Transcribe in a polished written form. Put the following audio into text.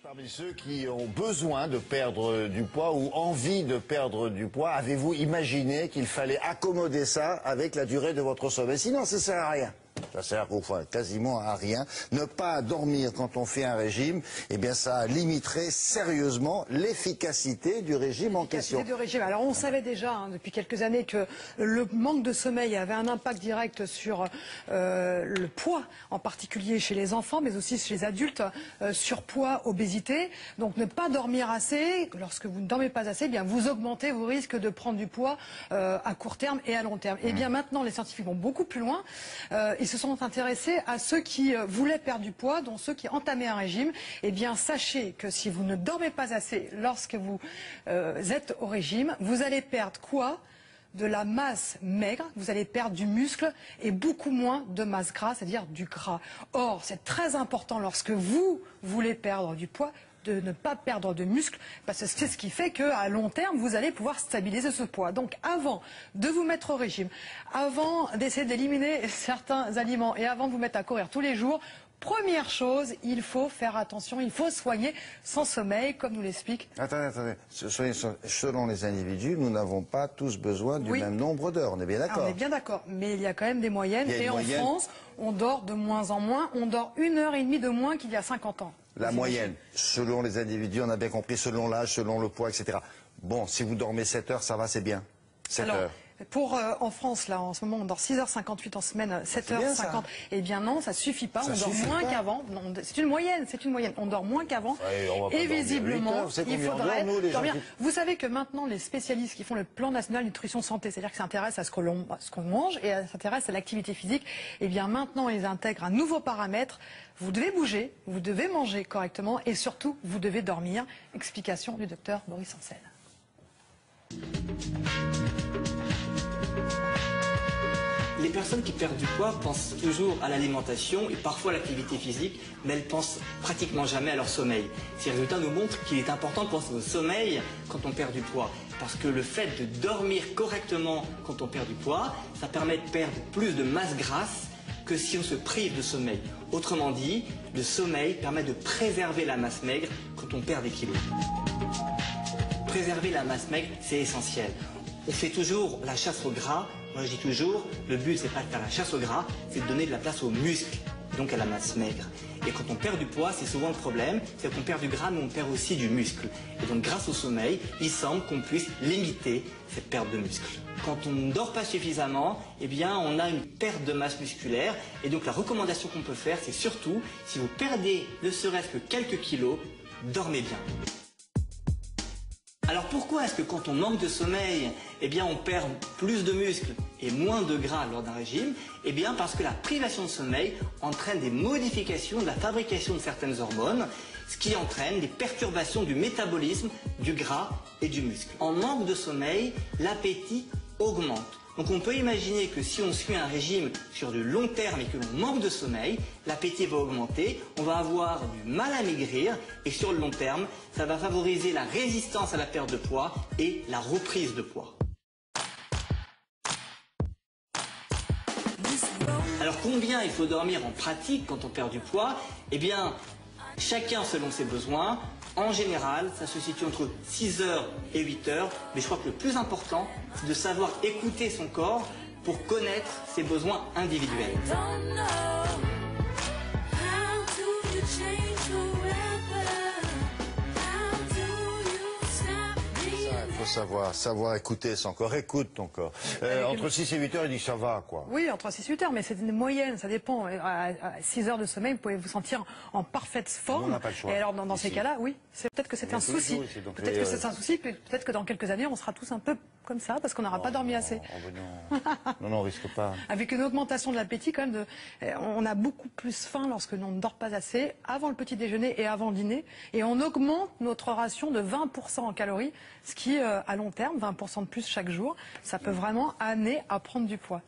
Parmi ceux qui ont besoin de perdre du poids ou envie de perdre du poids, avez-vous imaginé qu'il fallait accommoder ça avec la durée de votre sommeil? Sinon, ça sert à rien. Ça sert quasiment à rien. Ne pas dormir quand on fait un régime, eh bien ça limiterait sérieusement l'efficacité du régime en question. Alors on savait déjà depuis quelques années que le manque de sommeil avait un impact direct sur le poids, en particulier chez les enfants, mais aussi chez les adultes, surpoids, obésité. Donc ne pas dormir assez, lorsque vous ne dormez pas assez, eh bien vous augmentez vos risques de prendre du poids à court terme et à long terme. Et bien maintenant les scientifiques vont beaucoup plus loin. Ils se sont intéressés à ceux qui voulaient perdre du poids, dont ceux qui entamaient un régime. Eh bien, sachez que si vous ne dormez pas assez lorsque vous êtes au régime, vous allez perdre quoi? De la masse maigre, vous allez perdre du muscle et beaucoup moins de masse grasse, c'est-à-dire du gras. Or, c'est très important lorsque vous voulez perdre du poids, de ne pas perdre de muscle, parce que c'est ce qui fait qu'à long terme, vous allez pouvoir stabiliser ce poids. Donc avant de vous mettre au régime, avant d'essayer d'éliminer certains aliments et avant de vous mettre à courir tous les jours, première chose, il faut faire attention, il faut soigner son sommeil, comme nous l'explique. Attendez. Selon les individus, nous n'avons pas tous besoin du même nombre d'heures, on est bien d'accord? On est bien d'accord, mais il y a quand même des moyennes. Et en France, on dort de moins en moins, on dort 1h30 de moins qu'il y a 50 ans. La moyenne, selon les individus, on a bien compris, selon l'âge, selon le poids, etc. Bon, si vous dormez 7 heures, ça va, c'est bien. 7 heures. En France, là, en ce moment, on dort 6h58 en semaine, 7h50. Eh bien non, ça suffit pas. On dort moins qu'avant. C'est une moyenne, On dort moins qu'avant. Et visiblement, il faudrait dormir. Vous savez que maintenant, les spécialistes qui font le plan national nutrition santé, c'est-à-dire qu'ils s'intéressent à ce qu'on mange et s'intéressent à l'activité physique, eh bien maintenant, ils intègrent un nouveau paramètre. Vous devez bouger, vous devez manger correctement et surtout, vous devez dormir. Explication du docteur Boris Ancel. Les personnes qui perdent du poids pensent toujours à l'alimentation et parfois à l'activité physique, mais elles pensent pratiquement jamais à leur sommeil. Ces résultats nous montrent qu'il est important de penser au sommeil quand on perd du poids. Parce que le fait de dormir correctement quand on perd du poids, ça permet de perdre plus de masse grasse que si on se prive de sommeil. Autrement dit, le sommeil permet de préserver la masse maigre quand on perd des kilos. Préserver la masse maigre, c'est essentiel. On fait toujours la chasse au gras. Moi je dis toujours, le but c'est pas de faire la chasse au gras, c'est de donner de la place aux muscles, donc à la masse maigre. Et quand on perd du poids, c'est souvent le problème, c'est qu'on perd du gras mais on perd aussi du muscle. Et donc grâce au sommeil, il semble qu'on puisse limiter cette perte de muscle. Quand on ne dort pas suffisamment, eh bien on a une perte de masse musculaire. Et donc la recommandation qu'on peut faire, c'est surtout, si vous perdez ne serait-ce que quelques kilos, dormez bien. Alors pourquoi est-ce que quand on manque de sommeil, eh bien on perd plus de muscles et moins de gras lors d'un régime? Eh bien parce que la privation de sommeil entraîne des modifications de la fabrication de certaines hormones, ce qui entraîne des perturbations du métabolisme, du gras et du muscle. En manque de sommeil, l'appétit augmente. Donc on peut imaginer que si on suit un régime sur du long terme et que l'on manque de sommeil, l'appétit va augmenter, on va avoir du mal à maigrir et sur le long terme, ça va favoriser la résistance à la perte de poids et la reprise de poids. Alors combien il faut dormir en pratique quand on perd du poids? Eh bien, chacun selon ses besoins. En général, ça se situe entre 6 heures et 8 heures, mais je crois que le plus important, c'est de savoir écouter son corps pour connaître ses besoins individuels. Il faut savoir écouter son corps, écoute ton corps. Entre 6 et 8 heures, il dit ça va, quoi. Oui, entre 6 et 8 heures, mais c'est une moyenne, ça dépend. À 6 heures de sommeil, vous pouvez vous sentir en parfaite forme. On n'a pas le choix. Et alors, dans ces cas-là, oui, peut-être que c'est un souci. Peut-être que c'est un souci, peut-être que dans quelques années, on sera tous un peu comme ça, parce qu'on n'aura pas dormi assez. Non, on risque pas. Avec une augmentation de l'appétit, quand même, on a beaucoup plus faim lorsque l'on ne dort pas assez, avant le petit déjeuner et avant le dîner. Et on augmente notre ration de 20% en calories, ce qui, à long terme, 20% de plus chaque jour, ça peut vraiment amener à prendre du poids.